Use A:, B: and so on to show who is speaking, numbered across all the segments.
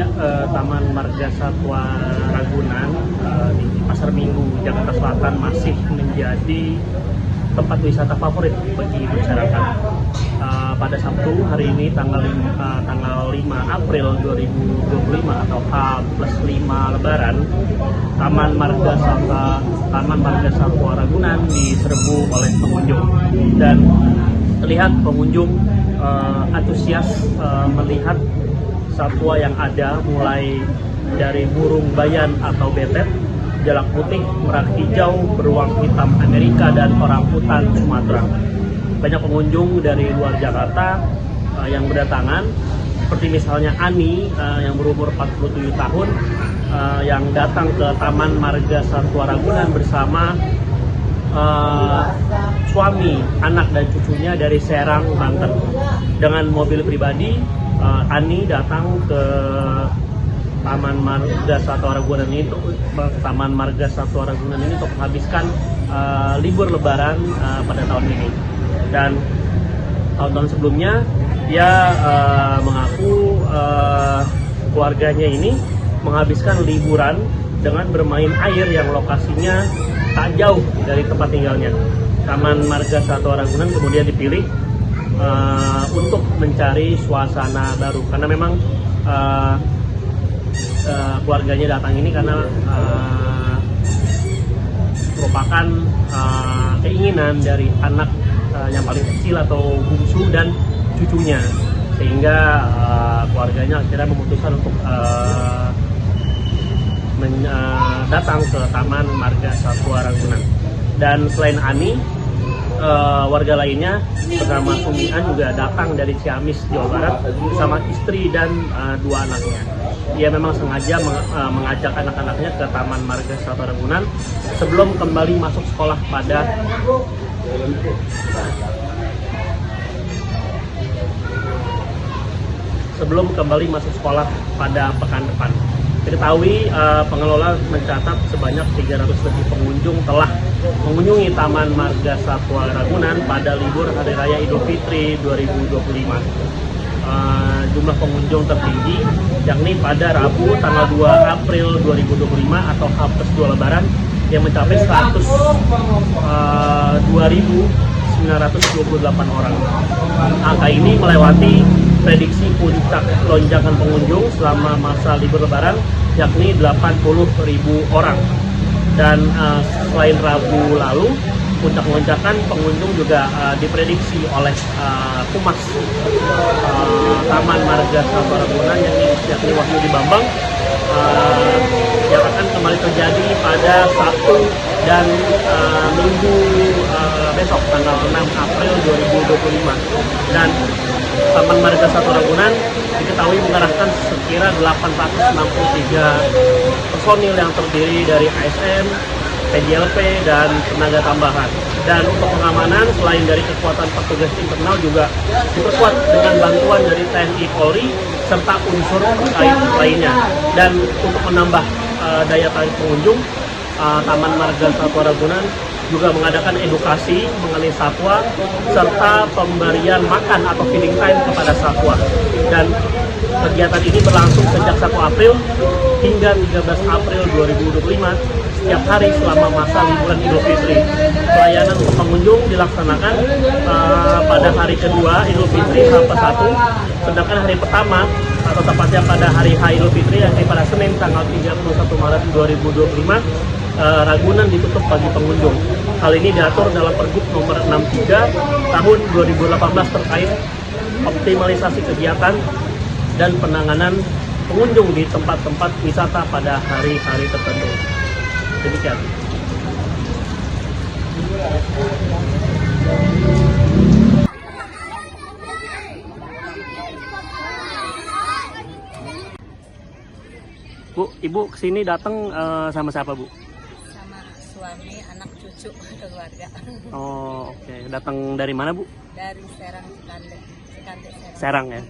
A: Ya, Taman Marga Satwa Ragunan di Pasar Minggu, Jakarta Selatan masih menjadi tempat wisata favorit bagi masyarakat. Pada Sabtu hari ini tanggal 5 April 2025 atau H+5 Lebaran, Taman Marga Satwa Ragunan diserbu oleh pengunjung, dan terlihat pengunjung antusias melihat satwa yang ada, mulai dari burung bayan atau betet, jalak putih, merak hijau, beruang hitam Amerika, dan orangutan Sumatera. Banyak pengunjung dari luar Jakarta yang berdatangan, seperti misalnya Ani yang berumur 47 tahun yang datang ke Taman Marga Satwa Ragunan bersama suami, anak, dan cucunya dari Serang, Banten. Dengan mobil pribadi, Ani datang ke Taman Marga Satwa Ragunan ini untuk menghabiskan libur Lebaran pada tahun ini. Dan tahun-tahun sebelumnya dia mengaku keluarganya ini menghabiskan liburan dengan bermain air yang lokasinya tak jauh dari tempat tinggalnya. Taman Marga Satwa Ragunan kemudian dipilih untuk mencari suasana baru, karena memang keluarganya datang ini karena merupakan keinginan dari anak yang paling kecil atau bungsu dan cucunya, sehingga keluarganya akhirnya memutuskan untuk datang ke Taman Marga Satwa Ragunan. Dan selain Ani, warga lainnya bernama Sumian juga datang dari Ciamis, Jawa Barat bersama istri dan dua anaknya. Dia memang sengaja mengajak anak-anaknya ke Taman Marga Satwa Ragunan sebelum kembali masuk sekolah pada pekan depan. Diketahui pengelola mencatat sebanyak 300 lebih pengunjung telah mengunjungi Taman Marga Satwa Ragunan pada libur Hari Raya Idul Fitri 2025. Jumlah pengunjung tertinggi yakni pada Rabu tanggal 2 April 2025 atau H+2 Lebaran yang mencapai 2.928 orang. Angka ini melewati prediksi puncak lonjakan pengunjung selama masa libur Lebaran, yakni 80.000 orang. Dan selain Rabu lalu, puncak lonjakan pengunjung juga diprediksi oleh Humas Taman Marga Satwa Ragunan yakni Wahyudi Bambang yang akan kembali terjadi pada Sabtu dan Minggu besok tanggal 6 April 2025. Dan Taman Marga Satwa Ragunan diketahui mengerahkan sekira 863 personil yang terdiri dari ASN, PJLP, dan tenaga tambahan. Dan untuk pengamanan, selain dari kekuatan petugas internal juga diperkuat dengan bantuan dari TNI Polri serta unsur terkait lainnya. Dan untuk menambah daya tarik pengunjung, Taman Marga Satwa Ragunan juga mengadakan edukasi mengenai satwa serta pemberian makan atau feeding time kepada satwa. Dan kegiatan ini berlangsung sejak 1 April hingga 13 April 2025 setiap hari selama masa liburan Idul Fitri. Pelayanan untuk pengunjung dilaksanakan pada hari kedua Idul Fitri H+1, sedangkan hari pertama atau tepatnya pada hari H Idul Fitri yakni pada Senin tanggal 31 Maret 2025 Ragunan ditutup bagi pengunjung. Hal ini diatur dalam Pergub nomor 63 tahun 2018 terkait optimalisasi kegiatan dan penanganan pengunjung di tempat-tempat wisata pada hari-hari tertentu. Demikian. Bu, Ibu kesini datang sama siapa, Bu?
B: Sama suami, anak, cucu, keluarga.
A: Oh, oke. Datang dari mana, Bu?
B: Dari Serang, Cikande
A: Serang ya.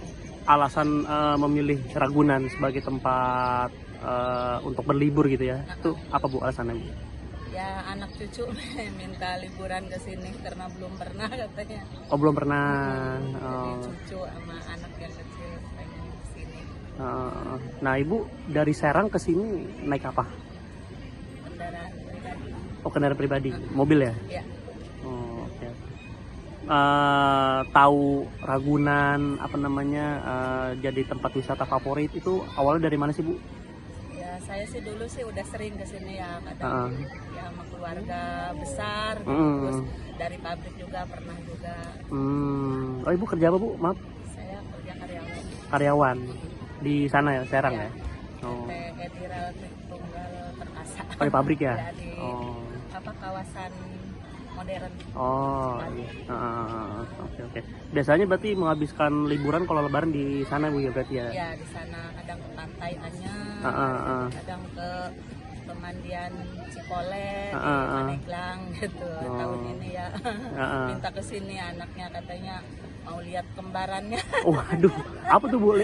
A: Alasan memilih Ragunan sebagai tempat untuk berlibur gitu ya. Itu apa, Bu, alasannya, Bu?
B: Ya, anak cucu minta liburan ke sini karena belum pernah katanya.
A: Oh, belum pernah.
B: Jadi cucu sama anak yang kecil pengen ke sini.
A: Nah, Ibu dari Serang ke sini naik apa?
B: Kendaraan pribadi.
A: Oh, kendaraan pribadi, mobil ya?
B: Ya,
A: Oh, oke. Tahu Ragunan apa namanya jadi tempat wisata favorit itu awalnya dari mana sih, Bu?
B: ya saya sih dulu sih udah sering ke sini ya, kadang ya sama keluarga besar, gitu. Terus dari pabrik juga pernah juga.
A: Oh, Ibu kerja apa, Bu? Maaf.
B: Saya kerja karyawan.
A: Karyawan di sana ya, Serang
B: Ya.
A: ya? Oh.
B: PT Ediral Tunggal Perkasa.
A: Oh, di pabrik ya?
B: Ya, di
A: Oh.
B: kawasan modern.
A: Oh, iya. Oke, oke. Biasanya berarti menghabiskan liburan kalau lebaran di sana, Bu, ya berarti ya?
B: Ya, di sana kadang ke Pantai Anyar, kadang ke pemandian Cipole, di Paneglang gitu. Tahun ini ya minta ke sini anaknya, katanya mau lihat kembarannya.
A: Waduh, apa tuh, Bu?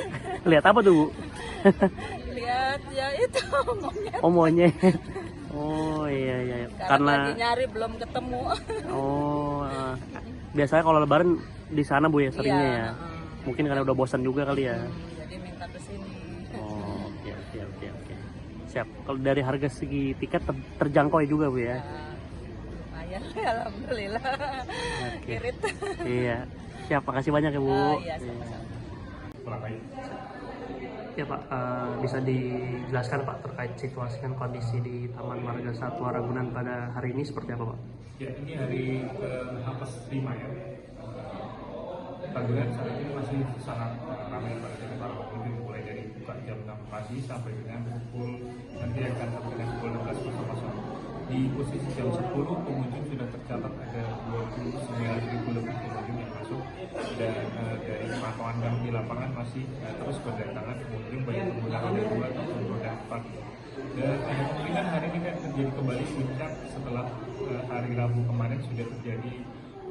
A: Lihat apa tuh, Bu?
B: Lihat ya itu monyet.
A: Oh, monyet. Oh, iya.
B: Karena lagi nyari belum ketemu.
A: Oh, biasanya kalau lebaran di sana, Bu, ya seringnya
B: Iya,
A: ya. Mungkin karena udah bosan juga kali ya.
B: Jadi minta ke sini.
A: Oh, oke. Siap. Kalau dari harga segi tiket terjangkau juga, Bu, ya.
B: Ya, lumayan alhamdulillah.
A: Oke.
B: Irit.
A: Iya. Siap, makasih banyak ya, Bu.
B: Iya, sama-sama.
A: Ya, Pak, bisa dijelaskan, Pak, terkait situasi dan kondisi di Taman Marga Satwa Ragunan pada hari ini seperti apa, Pak?
C: Ya, ini hari ke-5 ya. Ragunan saat ini masih sangat ramai pada para pengunjung, mulai dari buka jam 6 pagi sampai dengan nanti akan sampai dengan pukul 16.00. Di posisi jam 10 pengunjung sudah tercatat ada 29.000 lebih pengunjung yang masuk, dan dari pantauan kami di lapangan masih terus berdatangan pengunjung baik pengguna roda 2 ataupun roda 4. Dan ada kemungkinan hari ini kan terjadi kembali puncak setelah hari Rabu kemarin sudah terjadi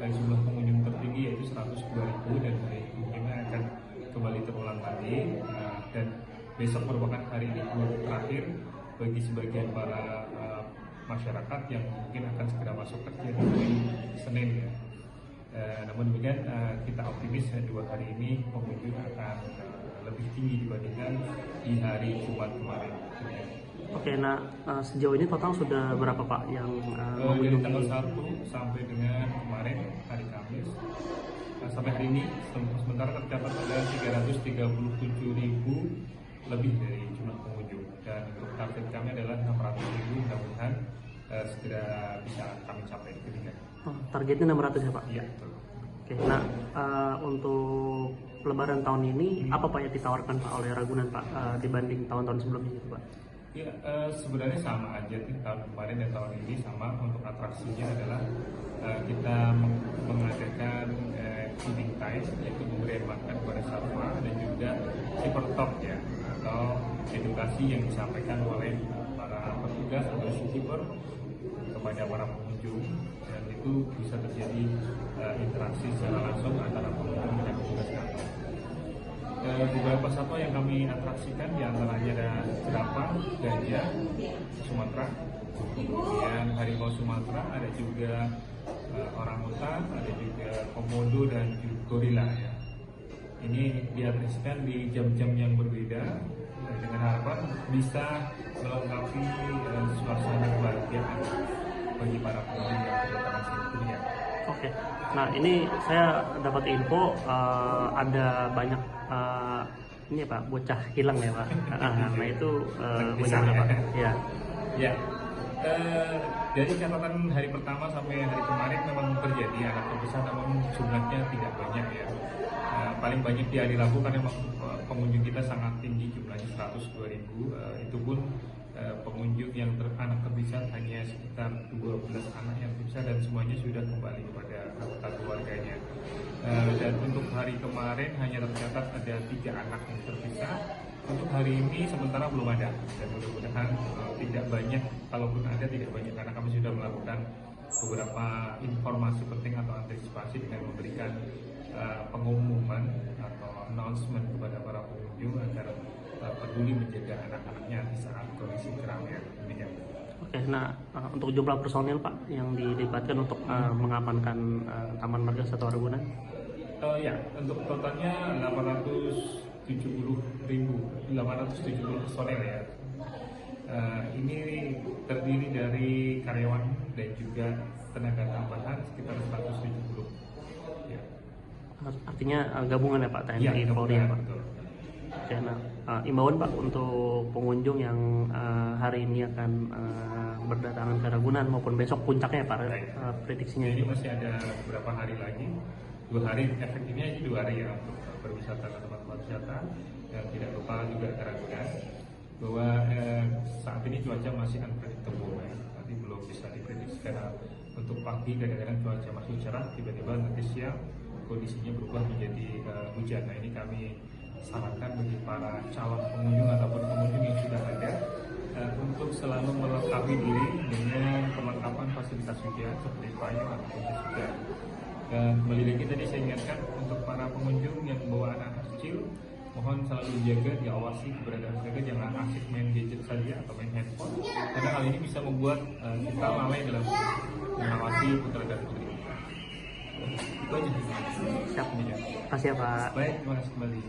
C: jumlah pengunjung tertinggi yaitu 102.000, dan hari ini akan kembali terulang lagi, dan besok merupakan hari libur terakhir bagi sebagian para masyarakat yang mungkin akan segera masuk kerja di hari Senin ya. Namun demikian kita optimis 2 hari ini pengunjung akan lebih tinggi dibandingkan di hari Jumat kemarin.
A: Oke, nah sejauh ini total sudah berapa, Pak, yang
C: dari tanggal 1 sampai dengan kemarin hari Kamis sampai hari ini sementara tercatat ada 337.000 lebih dari jumlah pengunjung, dan untuk target kami adalah 600.000, mudah-mudahan segera bisa kami capai ketika.
A: Targetnya 600 ya, Pak?
C: Iya, betul.
A: Oke, nah untuk Lebaran tahun ini apa, Pak, yang ditawarkan, Pak, oleh Ragunan, Pak, dibanding tahun-tahun sebelumnya itu, Pak?
C: Ya, sebenarnya sama aja nih, tahun kemarin dan tahun ini sama. Untuk atraksinya adalah kita mengadakan feeding time, yaitu memberi makan kepada satwa, dan juga super top ya, atau edukasi yang disampaikan oleh para petugas atau zookeeper kepada para pengunjung, dan itu bisa terjadi interaksi secara langsung antara pengunjung dan petugas kantor. Beberapa satwa yang kami atraksikan diantaranya ada jerapah, gajah Sumatera, kemudian harimau Sumatera, ada juga orangutan, ada juga komodo dan juga gorila ya. Ini diatraksikan di jam-jam yang berbeda dengan harapan bisa melengkapi suasana kebahagiaan bagi para pengunjung yang kedatangan sini ya.
A: Oke, nah ini saya dapat info ada banyak ini ya, Pak, bocah hilang ya, Pak. Nah itu bagaimana, Pak? Ya.
C: Ya. Dari catatan hari pertama sampai hari kemarin memang terjadi anak terbesar, namun jumlahnya tidak banyak ya. Paling banyak di hari Rabu karena memang pengunjung kita sangat tinggi, jumlahnya 102.000. Itu pun pengunjung yang anak terbesar hanya sekitar 12 anak yang terbesar, dan semuanya sudah kembali kepada anggota keluarganya. Dan untuk hari kemarin hanya tercatat ada 3 anak yang terpisah. Untuk hari ini sementara belum ada, dan mudah-mudahan tidak banyak, kalaupun ada tidak banyak, karena kami sudah melakukan beberapa informasi penting atau antisipasi dengan memberikan pengumuman atau announcement kepada para pengunjung agar peduli menjaga anak-anaknya di saat kondisi keramaian.
A: Oke, nah untuk jumlah personil, Pak, yang dilibatkan untuk mengamankan Taman Marga Satwa Ragunan?
C: Ya, untuk totalnya 870.000 870 personel ya. Ini terdiri dari karyawan dan juga tenaga tambahan sekitar 170. Ya.
A: Artinya gabungan ya Pak, TNI
C: Ya,
A: Polri ya Pak.
C: betul.
A: Oke, nah, imbauan Pak untuk pengunjung yang hari ini akan berdatangan ke Ragunan maupun besok puncaknya Pak, prediksinya
C: Ini
A: ini.
C: masih ada beberapa hari lagi, 2 hari, efektifnya aja 2 hari ya untuk berwisata ke tempat-tempat wisata. Dan tidak lupa juga ke Ragunan bahwa saat ini cuaca masih unpredictable ya. Nanti belum bisa diprediksi karena untuk pagi kadang-kadang cuaca masih cerah, tiba-tiba nanti siang kondisinya berubah menjadi hujan. Nah ini kami sarankan bagi para calon pengunjung ataupun pengunjung yang sudah ada untuk selalu melengkapi diri dengan perlengkapan fasilitas hujan seperti payung ataupun jas hujan. Dan kembali lagi tadi saya ingatkan untuk para pengunjung yang membawa anak-anak kecil, mohon selalu dijaga, diawasi keberadaan mereka, jangan asik main gadget saja atau main handphone, karena hal ini bisa membuat kita lalai dalam mengawasi putra dan putri. Itu aja.
A: Siap.
C: Ya.
A: Terima kasih ya Pak.
C: Baik, terima kasih kembali.